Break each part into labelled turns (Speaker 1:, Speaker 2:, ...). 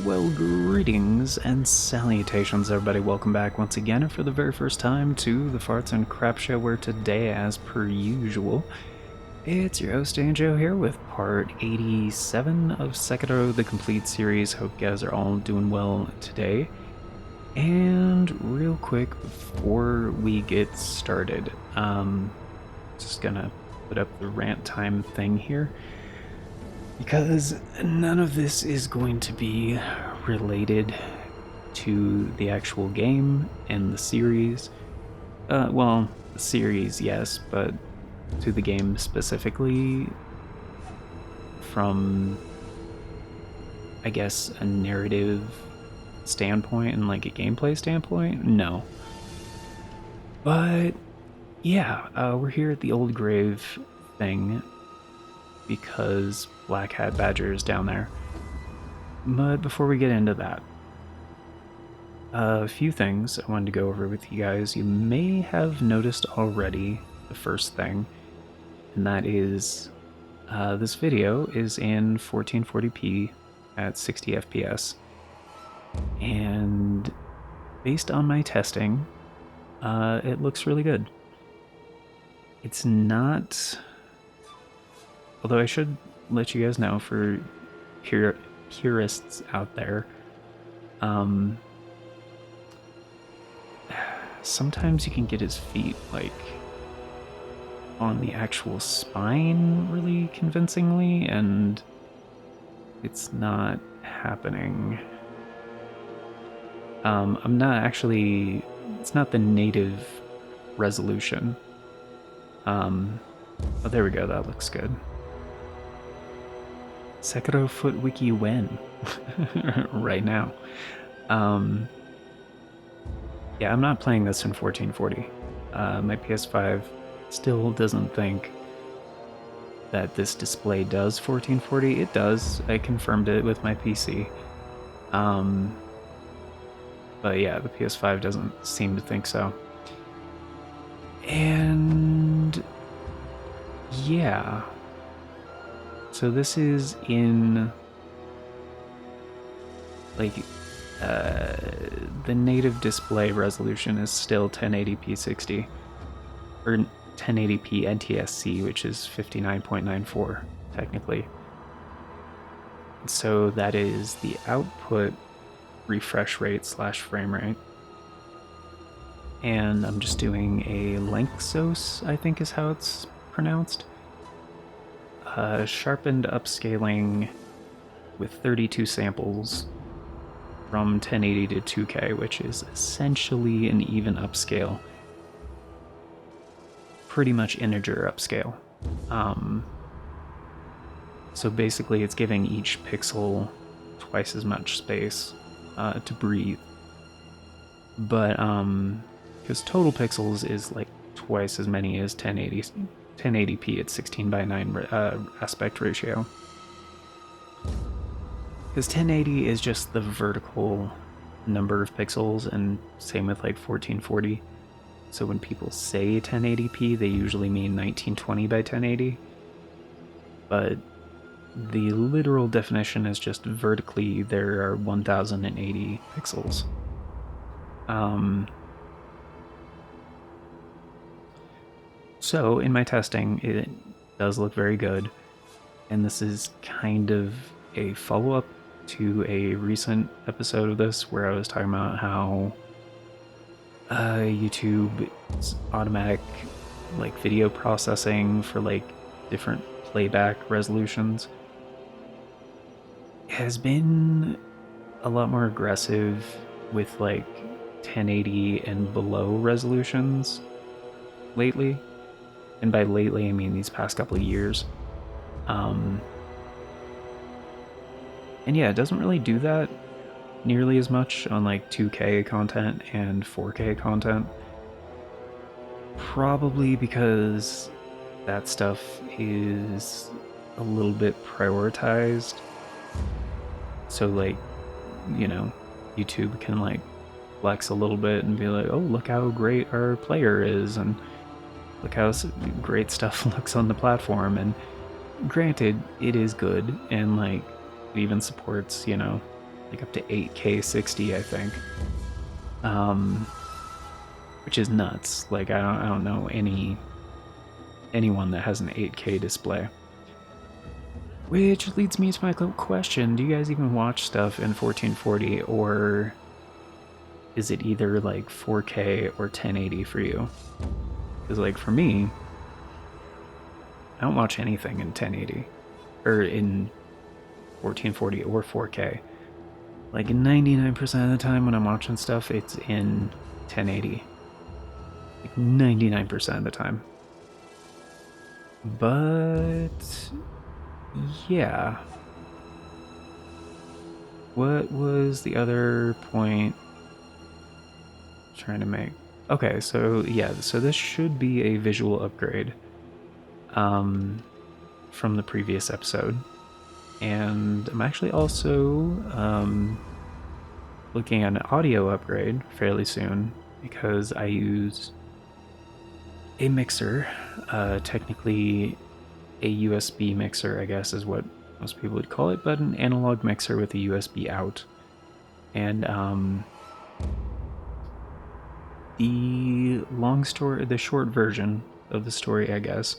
Speaker 1: Well, greetings and salutations, everybody. Welcome back once again, and for the very first time, to the Farts and Crap Show, where today, as per usual, it's your host, Anjo, here with part 87 of Sekiro, the complete series. Hope you guys are all doing well today. And real quick, before we get started, just gonna put up the rant time thing here, because none of this is going to be related to the actual game and the series. Well, the series, yes, but to the game specifically from, I guess, a narrative standpoint and like a gameplay standpoint, no. But yeah, we're here at the old grave thing because Black Hat Badger is down there. But before we get into that, a few things I wanted to go over with you guys. You may have noticed already the first thing, and that is this video is in 1440p at 60 FPS. And based on my testing, it looks really good. It's not... Although I should let you guys know, for purists out there, sometimes you can get his feet, like, on the actual spine really convincingly, and it's not happening. I'm not actually... It's not the native resolution. Oh, there we go, that looks good. Sekiro Foot Wiki when? Right now. Yeah, I'm not playing this in 1440. My PS5 still doesn't think that this display does 1440. It does. I confirmed it with my PC. But yeah, the PS5 doesn't seem to think so. And yeah. So this is in, like, the native display resolution is still 1080p 60, or 1080p NTSC, which is 59.94 technically. So that is the output refresh rate / frame rate. And I'm just doing a Lanxos, I think is how it's pronounced. Sharpened upscaling with 32 samples from 1080 to 2K, which is essentially an even upscale. Pretty much integer upscale. So basically it's giving each pixel twice as much space to breathe. But because total pixels is like twice as many as 1080p at 16:9 aspect ratio. Because 1080 is just the vertical number of pixels, and same with like 1440. So when people say 1080p, they usually mean 1920 by 1080. But the literal definition is just vertically there are 1080 pixels. So in my testing, it does look very good, and this is kind of a follow-up to a recent episode of this where I was talking about how YouTube's automatic like video processing for like different playback resolutions has been a lot more aggressive with like 1080 and below resolutions lately. And by lately, I mean these past couple of years. And yeah, it doesn't really do that nearly as much on like 2K content and 4K content. Probably because that stuff is a little bit prioritized. So like, you know, YouTube can like flex a little bit and be like, oh, look how great our player is, and look how great stuff looks on the platform. And granted, it is good, and like it even supports, you know, like up to 8K 60, I think. Which is nuts. Like I don't know anyone that has an 8K display. Which leads me to my question: do you guys even watch stuff in 1440, or is it either like 4K or 1080 for you? Because like for me, I don't watch anything in 1080 or in 1440 or 4K. Like 99% of the time when I'm watching stuff, it's in 1080. Like 99% of the time. But yeah. What was the other point I'm trying to make? Okay, so yeah, so this should be a visual upgrade from the previous episode. And I'm actually also looking at an audio upgrade fairly soon because I use a mixer, technically a USB mixer, I guess is what most people would call it, but an analog mixer with a USB out. And the short version of the story, I guess,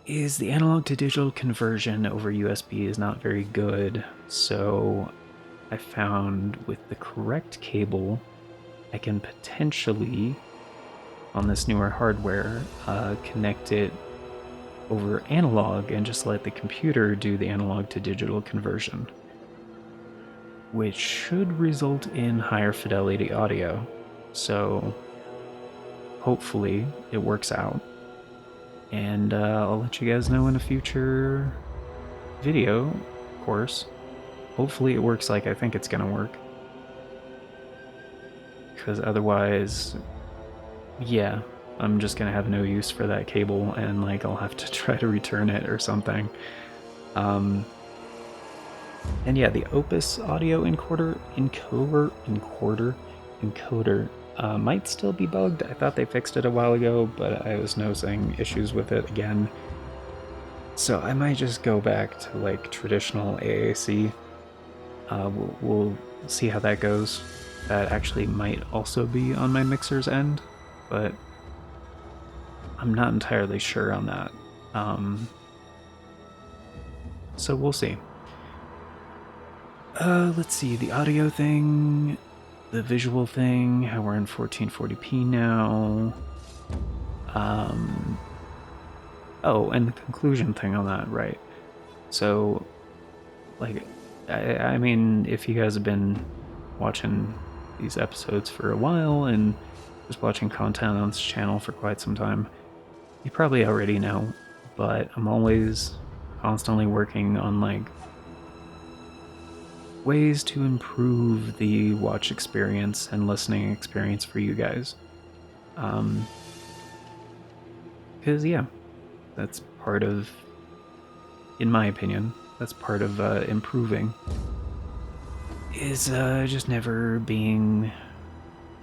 Speaker 1: is the analog to digital conversion over USB is not very good. So I found with the correct cable, I can potentially, on this newer hardware, connect it over analog and just let the computer do the analog to digital conversion, which should result in higher fidelity audio. So hopefully it works out. And I'll let you guys know in a future video, of course. Hopefully it works like I think it's gonna work. Because otherwise, yeah, I'm just gonna have no use for that cable, and like I'll have to try to return it or something. And yeah, the Opus audio encoder might still be bugged. I thought they fixed it a while ago, but I was noticing issues with it again. So I might just go back to like traditional AAC. We'll see how that goes. That actually might also be on my mixer's end, but I'm not entirely sure on that. So we'll see. Let's see, the audio thing, the visual thing, how we're in 1440p now. Oh, and the conclusion thing on that, right. So, like, I mean, if you guys have been watching these episodes for a while and just watching content on this channel for quite some time, you probably already know, but I'm always constantly working on, like, ways to improve the watch experience and listening experience for you guys. Because, yeah, that's part of, in my opinion, that's part of improving, is just never being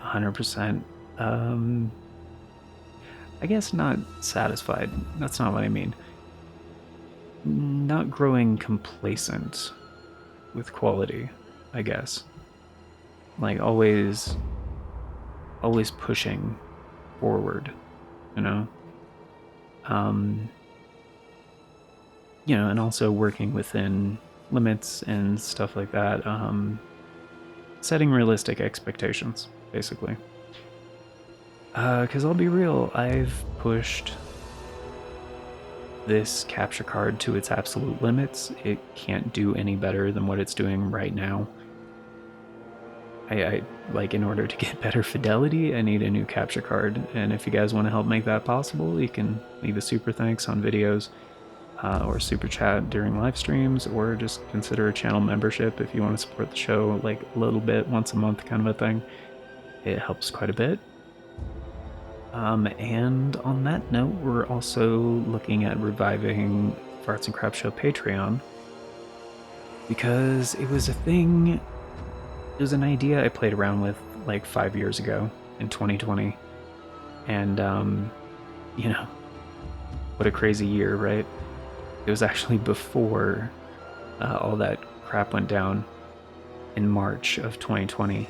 Speaker 1: 100%, I guess not satisfied. That's not what I mean. Not growing complacent with quality, I guess. Like always pushing forward, you know? You know, and also working within limits and stuff like that. Setting realistic expectations, basically. Because I'll be real, I've pushed this capture card to its absolute limits. It can't do any better than what it's doing right now. I like, in order to get better fidelity, I need a new capture card, and if you guys want to help make that possible, you can leave a super thanks on videos, or super chat during live streams, or just consider a channel membership if you want to support the show like a little bit, once a month kind of a thing. It helps quite a bit. And on that note, we're also looking at reviving Farts and Crap Show Patreon, because it was a thing. It was an idea I played around with like 5 years ago in 2020. And, you know, what a crazy year, right? It was actually before all that crap went down. in March of 2020.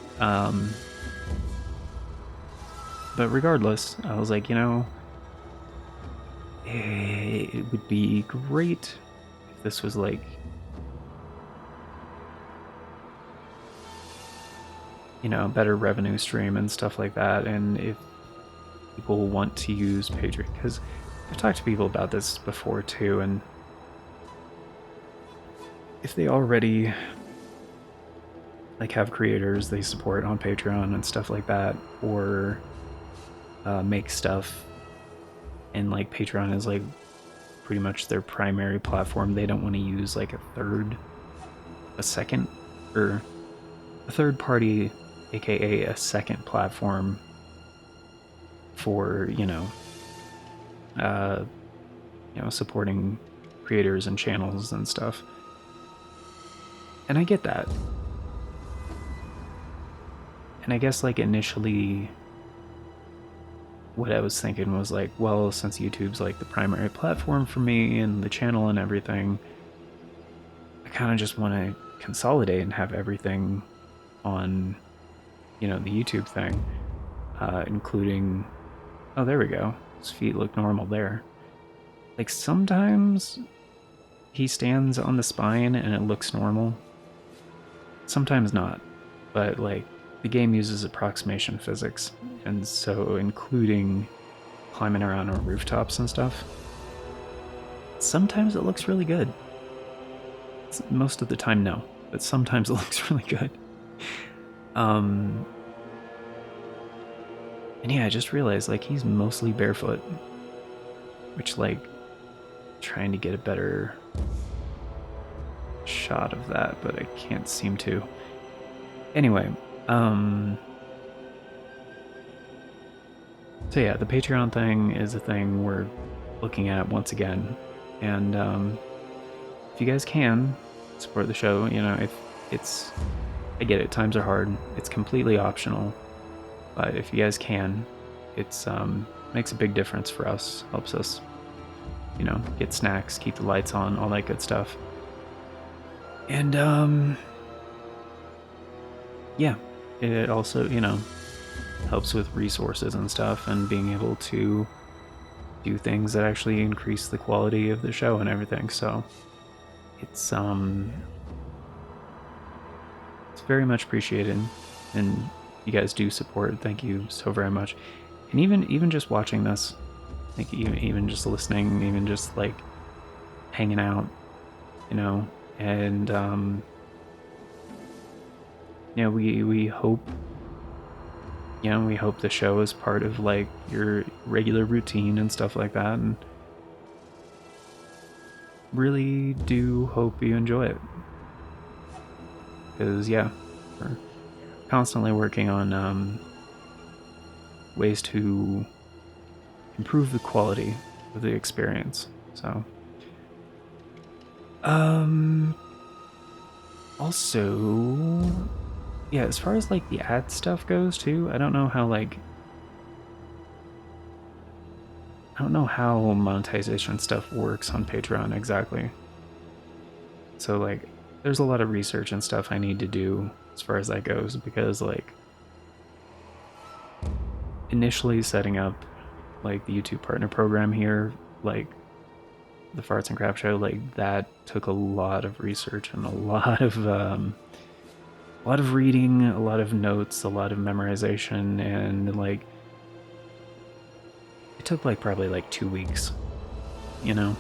Speaker 1: But regardless, I was like, it would be great if this was like, a better revenue stream and stuff like that. And if people want to use Patreon, because I've talked to people about this before too, and if they already like have creators they support on Patreon and stuff like that, or make stuff, and like Patreon is like pretty much their primary platform, they don't want to use like a third party, aka a second platform for supporting creators and channels and stuff. And I get that. And I guess like initially what I was thinking was like, well, since YouTube's like the primary platform for me and the channel and everything, I kind of just want to consolidate and have everything on, the YouTube thing, including, oh, there we go. His feet look normal there. Like sometimes he stands on the spine and it looks normal. Sometimes not, but like the game uses approximation physics, and so including climbing around on rooftops and stuff, sometimes it looks really good. Most of the time, no, but sometimes it looks really good. And yeah, I just realized like he's mostly barefoot, which like trying to get a better shot of that, but I can't seem to. Anyway, so yeah, the Patreon thing is a thing we're looking at once again, and if you guys can support the show, if it's, I get it, times are hard, it's completely optional, but if you guys can, it's makes a big difference for us, helps us, get snacks, keep the lights on, all that good stuff. And yeah, it also, helps with resources and stuff and being able to do things that actually increase the quality of the show and everything. So it's very much appreciated, and you guys do support. Thank you so very much. And even just watching this, like even just listening, even just like hanging out, and we hope, we hope the show is part of like your regular routine and stuff like that, and really do hope you enjoy it, because yeah, we're constantly working on ways to improve the quality of the experience. So also, yeah, as far as like the ad stuff goes too, I don't know how monetization stuff works on Patreon exactly. So like there's a lot of research and stuff I need to do as far as that goes, because like initially setting up like the YouTube partner program here, like the Farts and Crap Show, like that took a lot of research and a lot of reading, a lot of notes, a lot of memorization, and like it took like probably like 2 weeks, and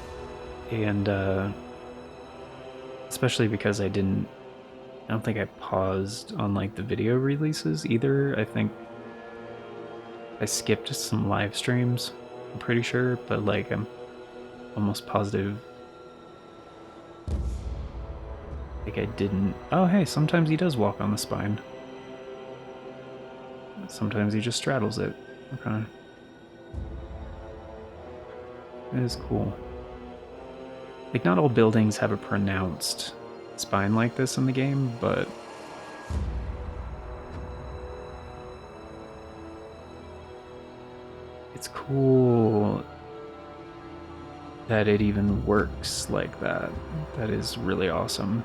Speaker 1: especially because I don't think I paused on like the video releases either. I think I skipped some live streams, I'm pretty sure, but like I'm almost positive like I didn't. Oh hey, sometimes he does walk on the spine. Sometimes he just straddles it. Okay. It is cool. Like not all buildings have a pronounced spine like this in the game, but it's cool that it even works like that. That is really awesome.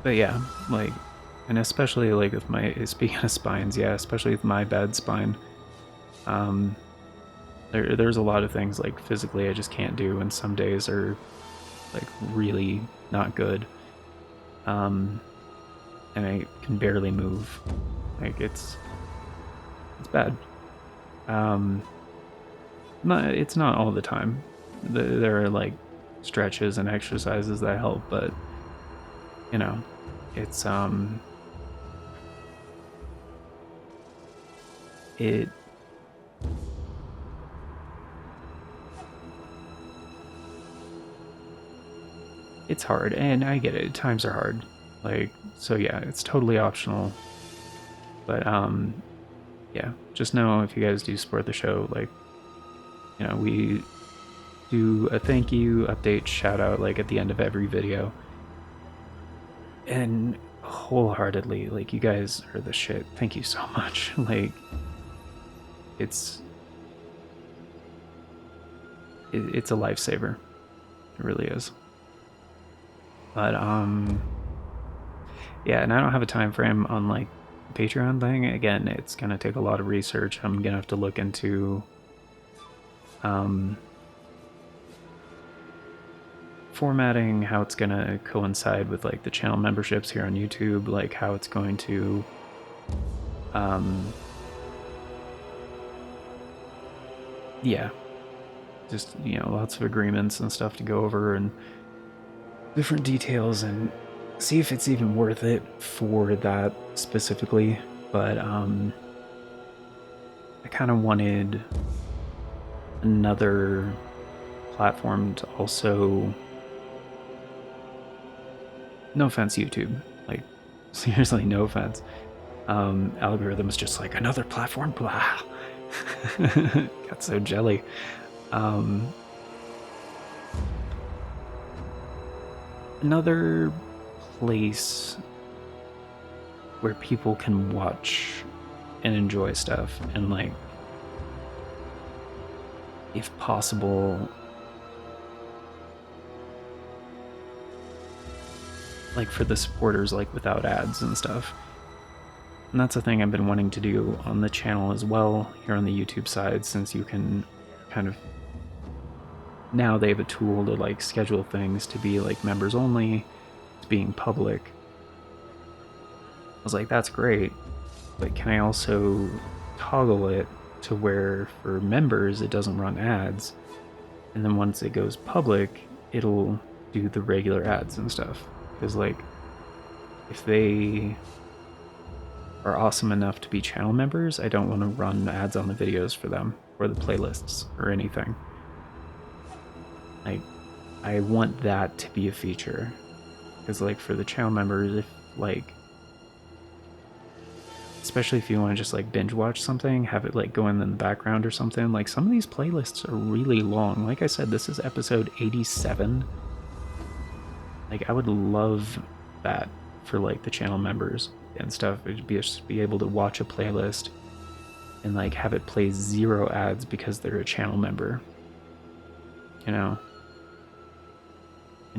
Speaker 1: But yeah, like, and especially like with my, speaking of spines, yeah, especially with my bad spine, um, there's a lot of things like physically I just can't do, and some days are like really not good. And I can barely move. Like it's bad. Um, it's not all the time. There are like stretches and exercises that help, but you know, it's it it's hard, and I get it. Times are hard. Like, so yeah, it's totally optional. But yeah, just know if you guys do support the show, like, we do a thank you, update, shout out like at the end of every video. And wholeheartedly, like, you guys are the shit. Thank you so much. Like, it's it's a lifesaver. It really is. But yeah, and I don't have a time frame on like Patreon thing. Again, it's gonna take a lot of research. I'm gonna have to look into formatting, how it's gonna coincide with like the channel memberships here on YouTube, like how it's going to yeah, just lots of agreements and stuff to go over, and different details, and see if it's even worth it for that specifically. But I kind of wanted another platform to also, no offense YouTube, like, seriously, no offense, algorithm's just like, another platform, blah. Got so jelly. Another place where people can watch and enjoy stuff, and like, if possible, like for the supporters, like without ads and stuff. And that's a thing I've been wanting to do on the channel as well, here on the YouTube side, since you can kind of, now they have a tool to like schedule things to be like members only, to being public. I was like, that's great, but can I also toggle it to where for members it doesn't run ads, and then once it goes public, it'll do the regular ads and stuff? Because like, if they are awesome enough to be channel members, I don't want to run ads on the videos for them or the playlists or anything. Like, I want that to be a feature, because like for the channel members, if like, especially if you want to just like binge watch something, have it like going in the background or something. Like, some of these playlists are really long. Like I said, this is episode 87. Like, I would love that for like the channel members and stuff. It'd be just be able to watch a playlist and like have it play 0 ads because they're a channel member, and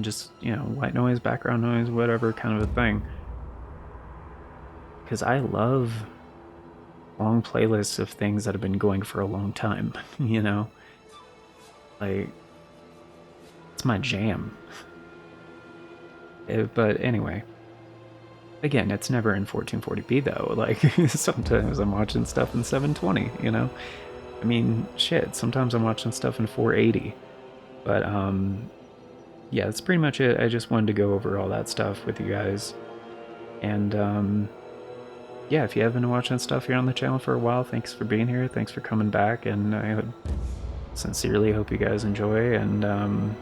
Speaker 1: just white noise, background noise, whatever kind of a thing. Because I love long playlists of things that have been going for a long time. Like, it's my jam. But anyway, again, it's never in 1440p though. Like, sometimes I'm watching stuff in 720, I mean, shit, sometimes I'm watching stuff in 480. But yeah, that's pretty much it. I just wanted to go over all that stuff with you guys. And yeah, if you have been watching stuff here on the channel for a while, thanks for being here, thanks for coming back, and I sincerely hope you guys enjoy. And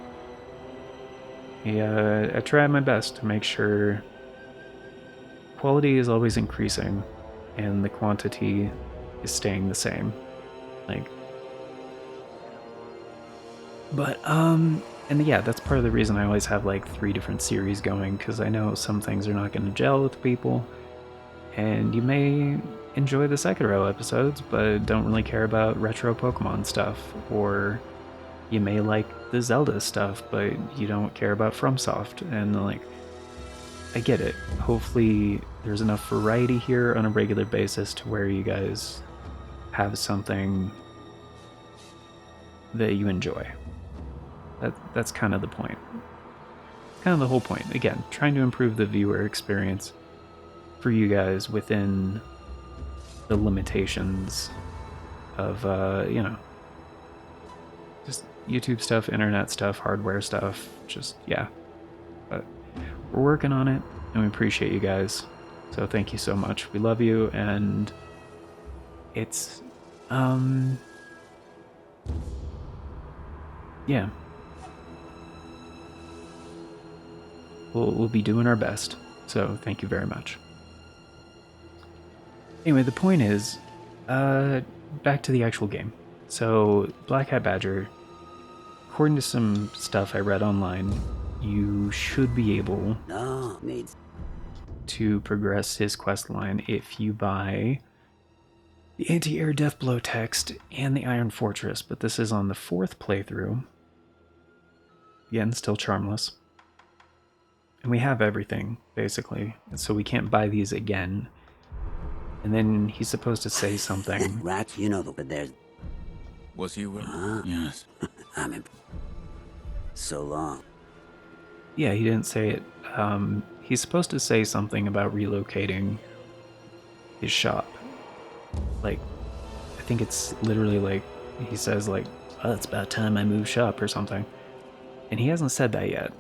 Speaker 1: yeah, I try my best to make sure quality is always increasing and the quantity is staying the same. Like, but and yeah, that's part of the reason I always have like 3 different series going, because I know some things are not going to gel with people, and you may enjoy the Sekiro episodes but don't really care about retro Pokemon stuff, or you may like the Zelda stuff, but you don't care about FromSoft, and like, I get it. Hopefully, there's enough variety here on a regular basis to where you guys have something that you enjoy. That's kind of the point. Kind of the whole point. Again, trying to improve the viewer experience for you guys within the limitations of just YouTube stuff, internet stuff, hardware stuff. Just yeah. But we're working on it, and we appreciate you guys. So thank you so much. We love you, and it's yeah. We'll be doing our best. So thank you very much. Anyway, the point is, back to the actual game. So Black Hat Badger, according to some stuff I read online, you should be able to progress his quest line if you buy the Anti-Air Deathblow text and the Iron Fortress, but this is on the 4th playthrough. Again, still charmless. And we have everything, basically, so we can't buy these again. And then he's supposed to say something.
Speaker 2: Rats, you know that there's...
Speaker 3: Was he with? Yes.
Speaker 2: I'm in... So long.
Speaker 1: Yeah, he didn't say it. He's supposed to say something about relocating his shop. Like, I think it's literally like, he says like, oh, it's about time I move shop or something. And he hasn't said that yet.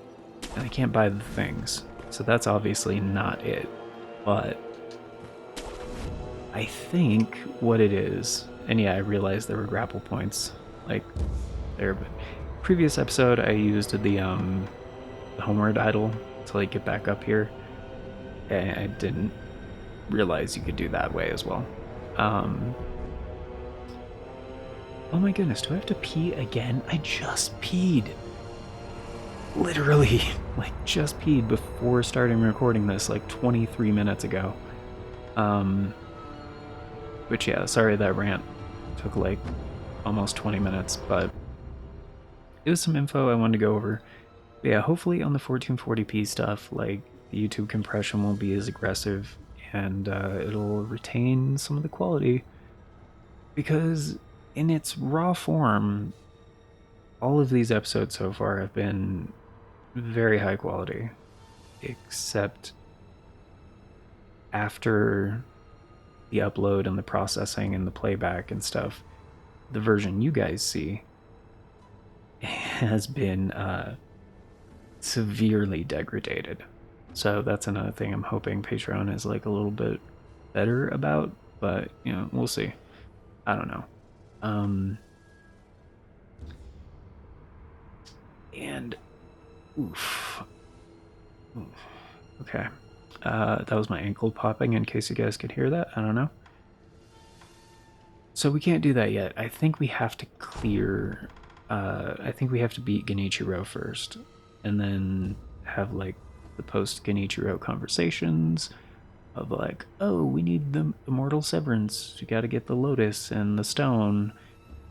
Speaker 1: And I can't buy the things. So that's obviously not it. But I think what it is, and yeah, I realized there were grapple points like there, but previous episode I used the homeward idol to like get back up here. And I didn't realize you could do that way as well. Oh my goodness, do I have to pee again? I just peed. Literally, like, just peed before starting recording this, like, 23 minutes ago. Which, yeah, sorry that rant took, like, almost 20 minutes, but it was some info I wanted to go over. But yeah, hopefully on the 1440p stuff, like, the YouTube compression won't be as aggressive, and it'll retain some of the quality. Because in its raw form, all of these episodes so far have been very high quality, except after the upload and the processing and the playback and stuff, the version you guys see has been severely degraded. So that's another thing I'm hoping Patreon is like a little bit better about, but you know, we'll see. I don't know. And oof. Okay. That was my ankle popping, in case you guys could hear that. I don't know. So we can't do that yet. I think we have to clear... I think we have to beat Genichiro first. And then have, like, the post-Genichiro conversations of, like, oh, we need the Immortal Severance. We gotta get the Lotus and the Stone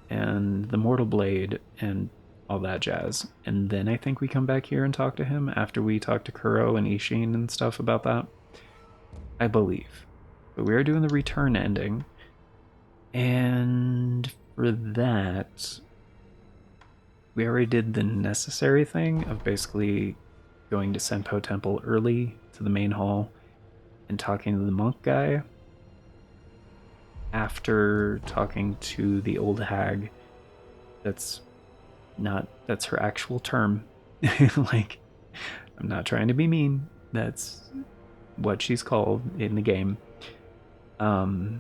Speaker 1: and the Mortal Blade and all that jazz. And then I think we come back here and talk to him after we talk to Kuro and Ishin and stuff about that. I believe. But we are doing the return ending. And for that, we already did the necessary thing of basically going to Senpo Temple early to the main hall and talking to the monk guy after talking to the old hag. That's her actual term. Like, I'm not trying to be mean. That's what she's called in the game. By,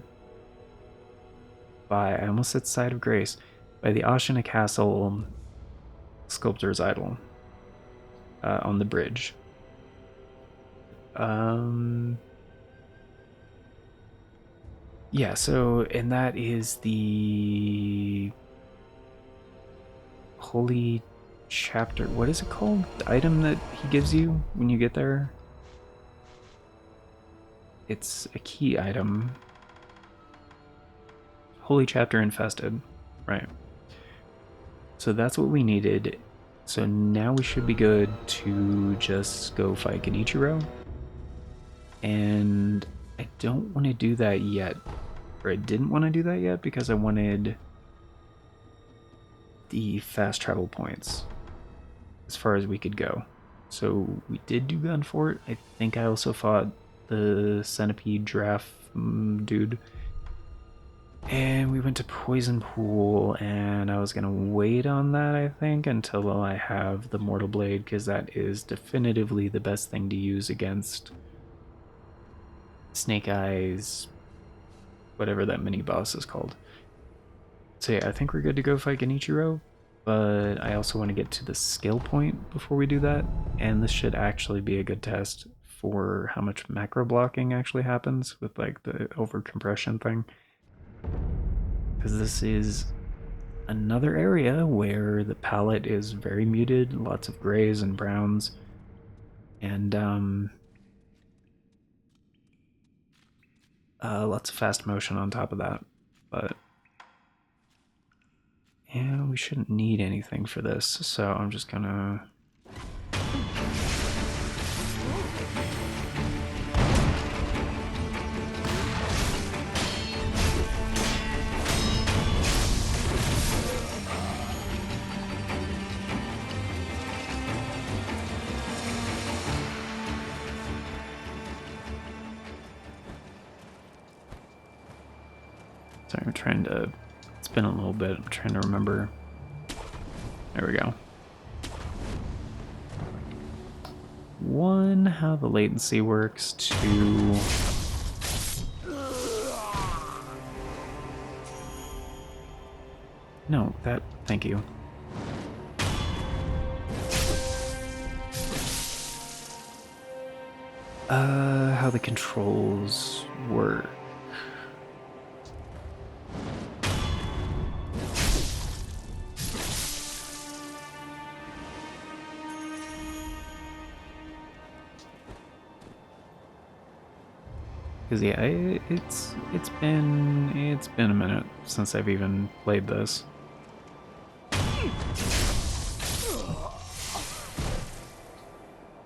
Speaker 1: I almost said Side of Grace, by the Ashina Castle sculptor's idol on the bridge. Yeah, so, and that is the holy chapter. What is it called? The item that he gives you when you get there? It's a key item. Holy chapter infested, right? So that's what we needed. So now we should be good to just go fight Genichiro. And I don't want to do that yet. Or I didn't want to do that yet because I wanted the fast travel points as far as we could go. So we did do Gun Fort. I think I also fought the Centipede Giraffe dude. And we went to Poison Pool, and I was gonna wait on that, I think, until I have the Mortal Blade, because that is definitively the best thing to use against Snake Eyes, whatever that mini boss is called. So yeah, I think we're good to go fight Genichiro, but I also want to get to the skill point before we do that, and this should actually be a good test for how much macro blocking actually happens with like the over compression thing. Because this is another area where the palette is very muted, lots of grays and browns, and lots of fast motion on top of that. But yeah, we shouldn't need anything for this, so I'm just gonna... Sorry, I'm trying to... It's been a little bit. I'm trying to remember. There we go. One, how the latency works. Two... No, that... Thank you. How the controls work. Because yeah, it's been a minute since I've even played this.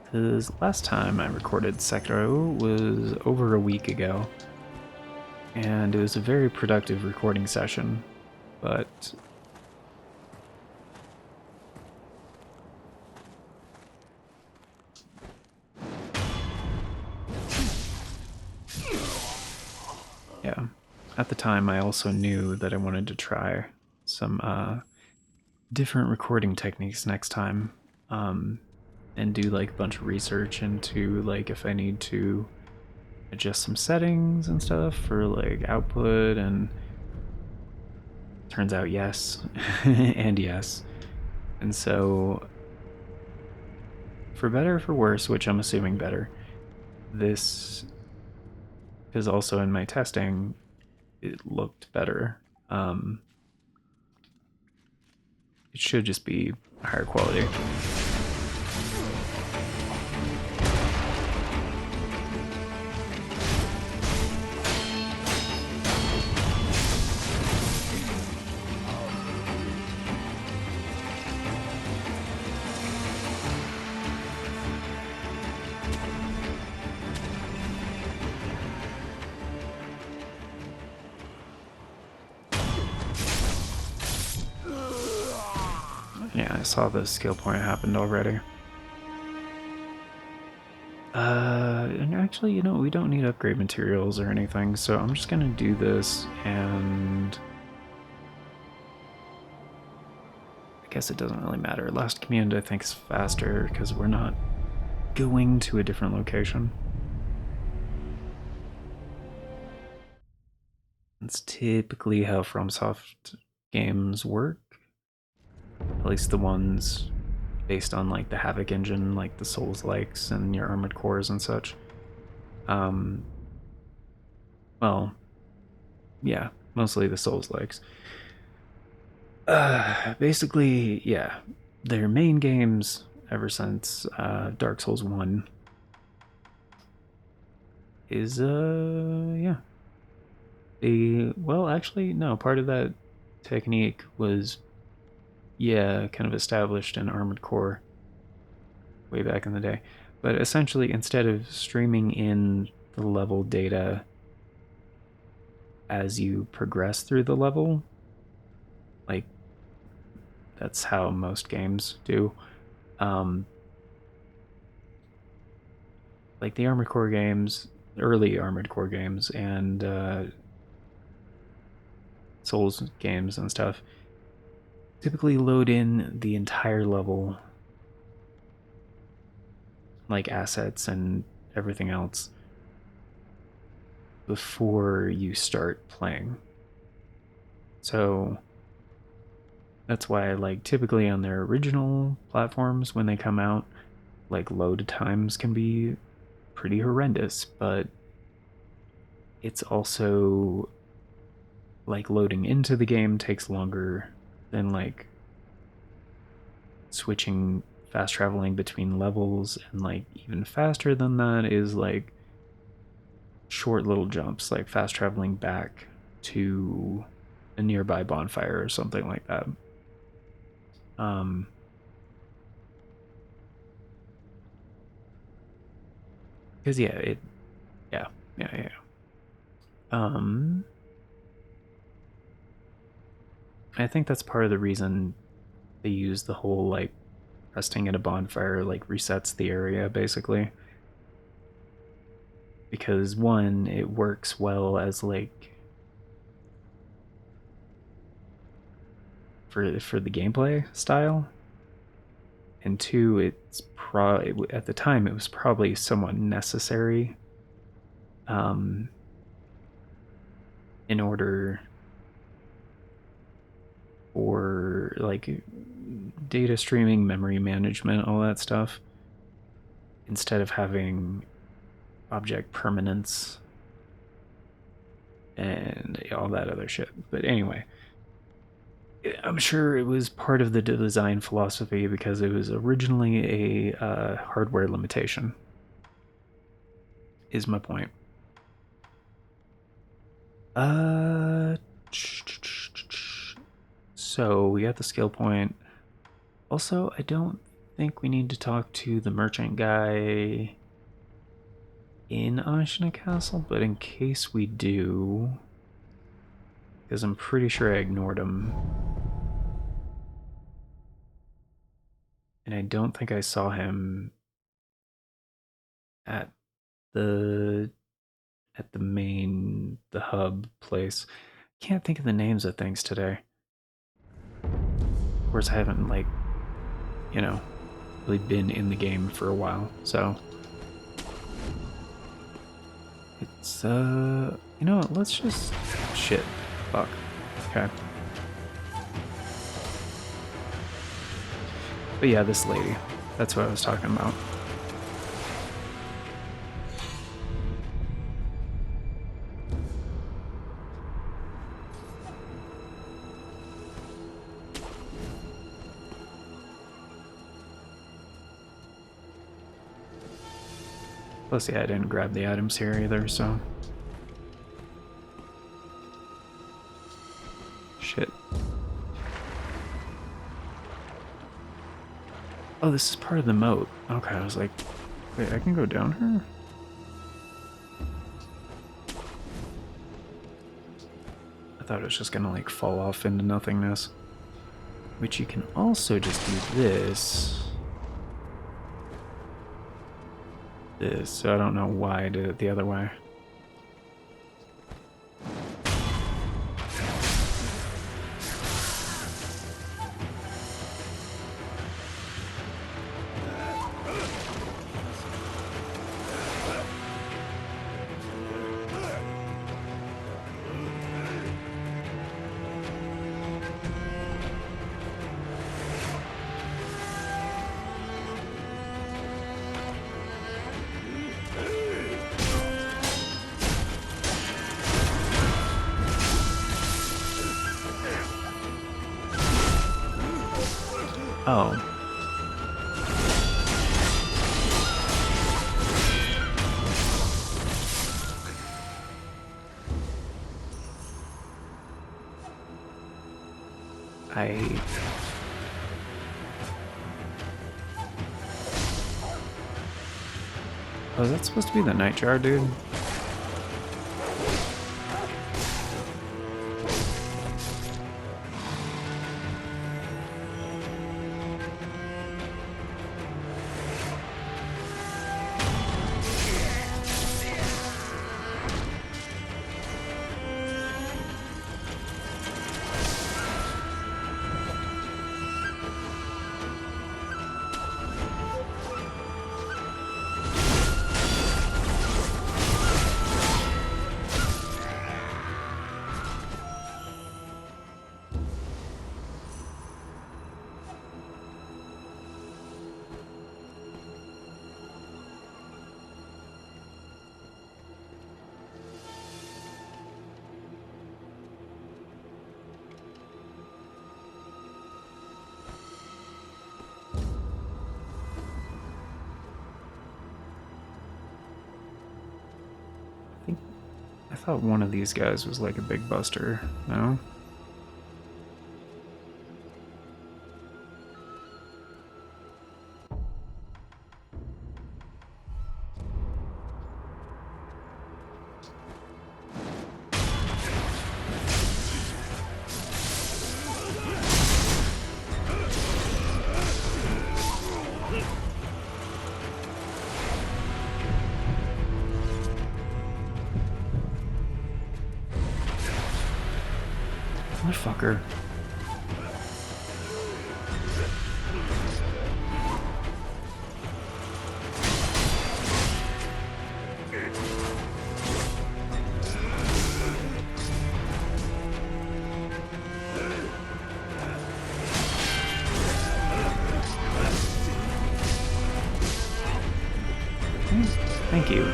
Speaker 1: Because last time I recorded Sekiro was over a week ago, and it was a very productive recording session, but yeah, at the time I also knew that I wanted to try some different recording techniques next time, and do like a bunch of research into like if I need to adjust some settings and stuff for like output, and turns out yes and yes. And so for better or for worse, which I'm assuming better, this is also in my testing, it looked better. It should just be higher quality. Yeah, I saw the skill point happened already. And actually, you know, we don't need upgrade materials or anything, so I'm just gonna do this, and I guess it doesn't really matter. Last command I think is faster because we're not going to a different location. It's typically how FromSoft games work. At least the ones based on like the Havoc engine, like the Souls-likes and your Armored Cores and such. Well, yeah, mostly the Souls-likes. Basically, yeah, their main games ever since Dark Souls 1 is yeah. Well, actually no, part of that technique was yeah, kind of established in Armored Core way back in the day. But essentially, instead of streaming in the level data as you progress through the level, like that's how most games do. Um, like the Armored Core games, early Armored Core games, and Souls games and stuff, typically load in the entire level, like assets and everything else, before you start playing. So that's why, like, typically on their original platforms, when they come out, like, load times can be pretty horrendous, but it's also like loading into the game takes longer than like switching, fast traveling between levels, and like even faster than that is like short little jumps, like fast traveling back to a nearby bonfire or something like that. um because yeah, yeah. um I think that's part of the reason they use the whole like resting at a bonfire like resets the area basically, because one, it works well as like for the gameplay style, and two, it's at the time it was probably somewhat necessary um in order for like data streaming, memory management, all that stuff, instead of having object permanence and all that other shit. But anyway, I'm sure it was part of the design philosophy because it was originally a hardware limitation, is my point. Uh, so we got the skill point. Also, I don't think we need to talk to the merchant guy in Ashina Castle, but in case we do, because I'm pretty sure I ignored him. And I don't think I saw him at the the hub place. Can't think of the names of things today. Of course, I haven't like, you know, really been in the game for a while, so it's you know what, let's just shit. Fuck. Okay. But yeah, this lady. That's what I was talking about. Plus, yeah, I didn't grab the items here either, so. Shit. Oh, this is part of the moat. Okay, I was like, wait, I can go down here? I thought it was just gonna like fall off into nothingness. Which you can also just do this. So I don't know why I did it the other way. Oh. Oh, is that supposed to be the nightjar, dude? I thought one of these guys was like a big buster, no? Motherfucker. Thank you.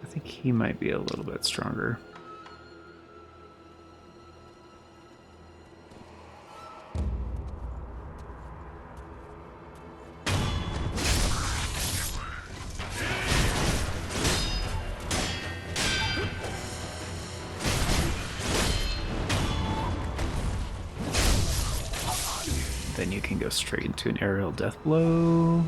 Speaker 1: I think he might be a little bit stronger. Then you can go straight into an aerial death blow.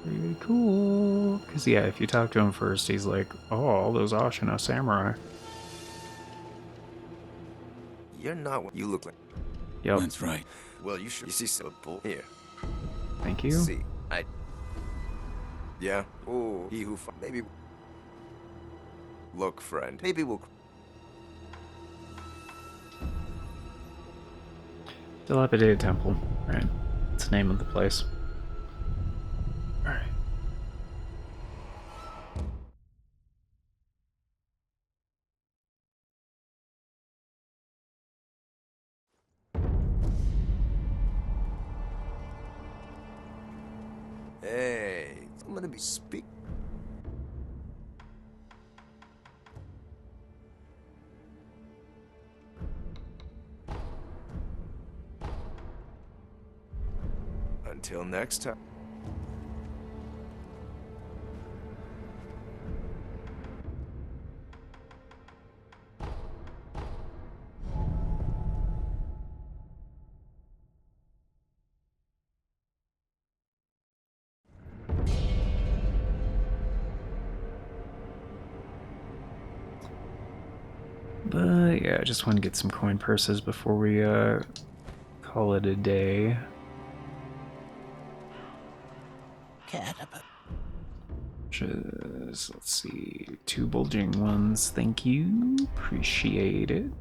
Speaker 1: Very cool. Because, yeah, if you talk to him first, he's like, oh, all those Ashina samurai.
Speaker 4: You're not what you look like.
Speaker 1: Yep.
Speaker 3: That's right.
Speaker 4: Well, you should. You see some bull here.
Speaker 1: Thank you.
Speaker 4: See, Yeah. Oh, he who maybe. Look, friend. Maybe we'll.
Speaker 1: Dilapidated Temple. Right. That's the name of the place. Alright.
Speaker 4: Hey, I'm gonna be speak. Until next time.
Speaker 1: But yeah, I just want to get some coin purses before we call it a day. Just, let's see, 2 bulging ones, thank you, appreciate it.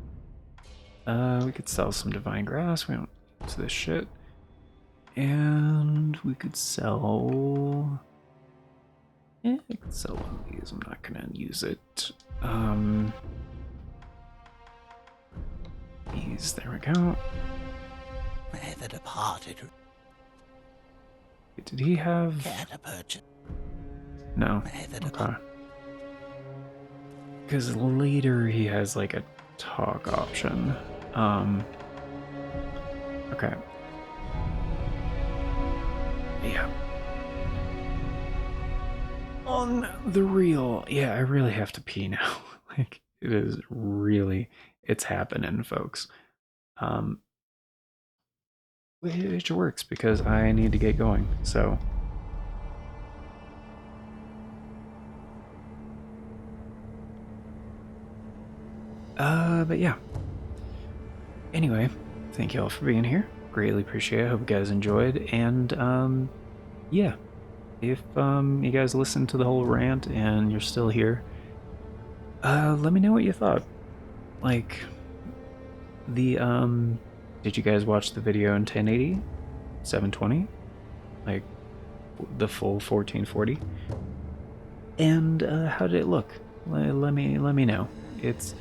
Speaker 1: We could sell some divine grass, we don't use this shit. And we could sell I can sell one of these. I'm not gonna use it. These, there we go.
Speaker 2: May the departed
Speaker 1: Did he have...
Speaker 2: care to purchase.
Speaker 1: No.
Speaker 2: May the
Speaker 1: Okay.
Speaker 2: departed.
Speaker 1: Because later he has like a talk option. Okay. Yeah. On the real, yeah, I really have to pee now. Like, it is really, it's happening, folks. Which works because I need to get going, so. But yeah. Anyway, thank you all for being here. Greatly appreciate it. Hope you guys enjoyed. And, yeah. If, you guys listened to the whole rant and you're still here, let me know what you thought. Like, did you guys watch the video in 1080? 720? Like, the full 1440? And, how did it look? Let me know. It's,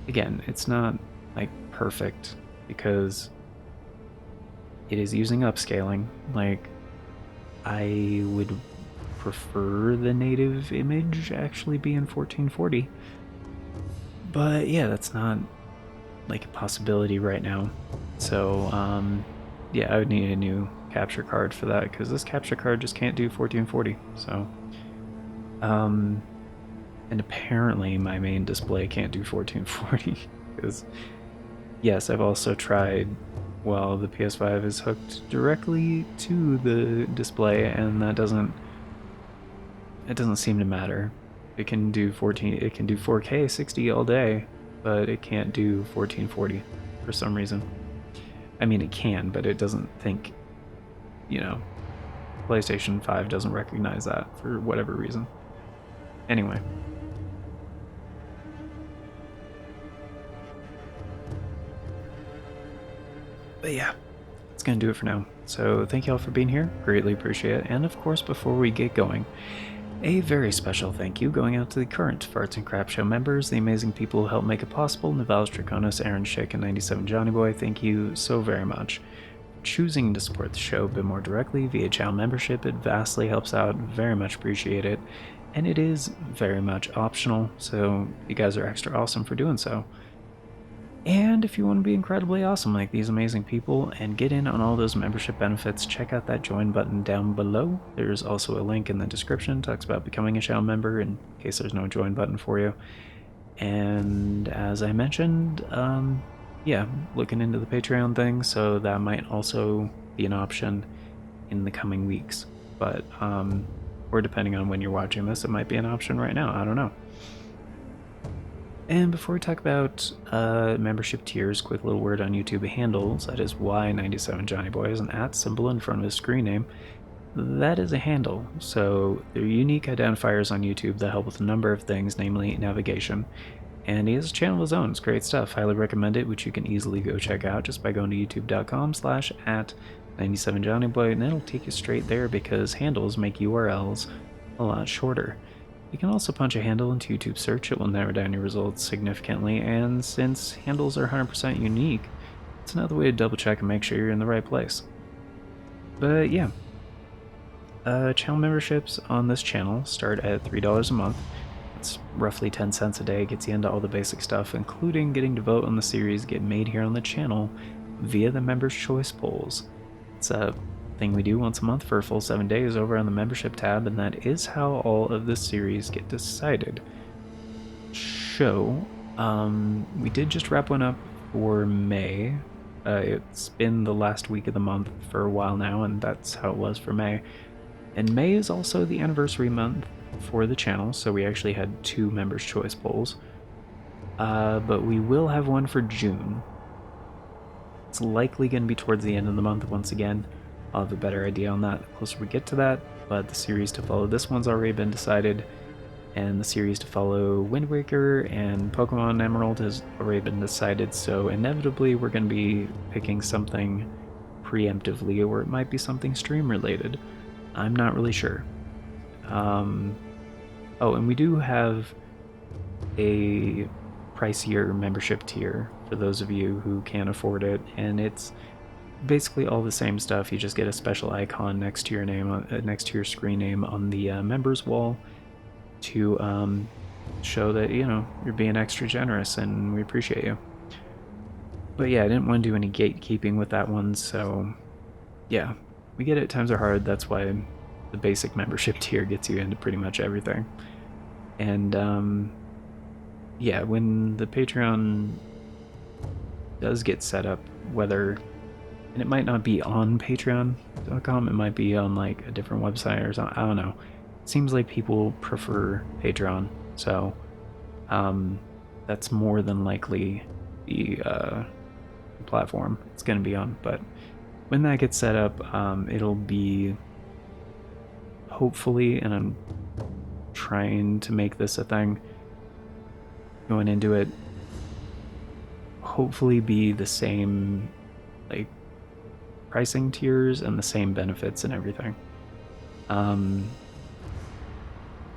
Speaker 1: again, it's not, like, perfect, because it is using upscaling. Like, I would prefer the native image actually be in 1440. But yeah, that's not like a possibility right now. So yeah, I would need a new capture card for that, because this capture card just can't do 1440. So and apparently my main display can't do 1440, because yes, I've also tried, well, the PS5 is hooked directly to the display, and it doesn't seem to matter. It can do 4K 60 all day, but it can't do 1440 for some reason. I mean, it can, but it doesn't think, you know, PlayStation 5 doesn't recognize that for whatever reason. Anyway. But yeah, that's gonna do it for now. So thank you all for being here, greatly appreciate it. And of course, before we get going, a very special thank you going out to the current Farts and Crap Show members, the amazing people who help make it possible: Navalis Draconis, Aaron Schick, and 97 Johnny Boy. Thank you so very much. Choosing to support the show a bit more directly via channel membership, it vastly helps out, very much appreciate it, and it is very much optional, so you guys are extra awesome for doing so. And if you want to be incredibly awesome like these amazing people and get in on all those membership benefits, check out that join button down below. There's also a link in the description that talks about becoming a channel member in case there's no join button for you. And as I mentioned, yeah, looking into the Patreon thing, so that might also be an option in the coming weeks. But, or depending on when you're watching this, it might be an option right now. I don't know. And before we talk about membership tiers, quick little word on YouTube handles. That is why 97 Johnny Boy has an @ symbol in front of his screen name. That is a handle, so they're unique identifiers on YouTube that help with a number of things, namely navigation. And he has a channel of his own. It's great stuff. Highly recommend it, which you can easily go check out just by going to youtube.com/@97johnnyboy, and it'll take you straight there, because handles make URLs a lot shorter. You can also punch a handle into YouTube search. It will narrow down your results significantly, and since handles are 100% unique, it's another way to double check and make sure you're in the right place. But yeah, channel memberships on this channel start at $3 a month. It's roughly 10 cents a day, gets you into all the basic stuff, including getting to vote on the series get made here on the channel via the Members' Choice polls. It's a thing we do once a month for a full 7 days over on the membership tab, and that is how all of the series get decided. We did just wrap one up for May. It's been the last week of the month for a while now, and that's how it was for May. And May is also the anniversary month for the channel, so we actually had 2 Members' Choice polls. But we will have one for June. It's likely going to be towards the end of the month once again. I'll have a better idea on that the closer we get to that, but the series to follow this one's already been decided, and the series to follow Wind Waker and Pokemon Emerald has already been decided, so inevitably we're going to be picking something preemptively, or it might be something stream related. I'm not really sure. Oh, and we do have a pricier membership tier for those of you who can't afford it, and it's basically all the same stuff. You just get a special icon next to your name, next to your screen name on the members wall to show that, you know, you're being extra generous and we appreciate you. But yeah, I didn't want to do any gatekeeping with that one, so yeah, we get it. Times are hard. That's why the basic membership tier gets you into pretty much everything. And yeah, when the Patreon does get set up, whether, and it might not be on patreon.com, it might be on like a different website or something, I don't know. It seems like people prefer Patreon, so that's more than likely the platform it's going to be on. But when that gets set up, it'll be hopefully, and I'm trying to make this a thing going into it, hopefully be the same like pricing tiers and the same benefits and everything. And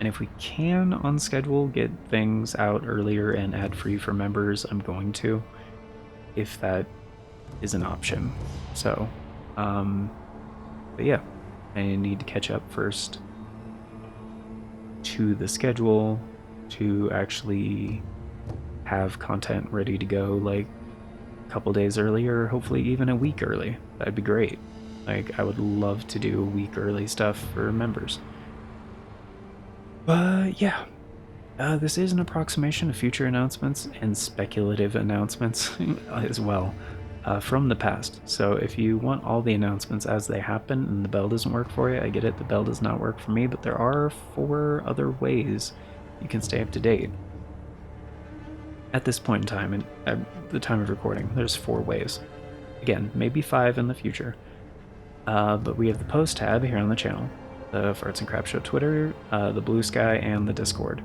Speaker 1: if we can on schedule get things out earlier and ad free for members, I'm going to, if that is an option. So but yeah, I need to catch up first to the schedule to actually have content ready to go like a couple days early, or hopefully even a week early. That'd be great. Like, I would love to do a week early stuff for members. But yeah, this is an approximation of future announcements and speculative announcements as well from the past. So if you want all the announcements as they happen and the bell doesn't work for you, I get it, the bell does not work for me, but there are 4 other ways you can stay up to date. At this point in time, and at the time of recording, there's 4 ways. Again, maybe 5 in the future. But we have the post tab here on the channel, the Farts and Crap Show Twitter, the Bluesky, and the Discord.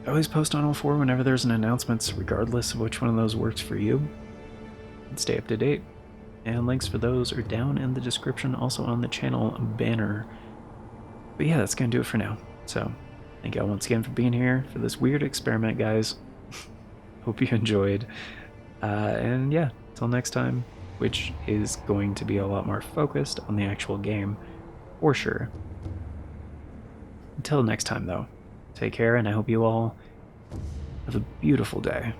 Speaker 1: I always post on all 4 whenever there's an announcement, regardless of which one of those works for you. And stay up to date. And links for those are down in the description, also on the channel banner. But yeah, that's going to do it for now. So, thank y'all once again for being here for this weird experiment, guys. Hope you enjoyed. And yeah, till next time, which is going to be a lot more focused on the actual game, for sure. Until next time, though, take care, and I hope you all have a beautiful day.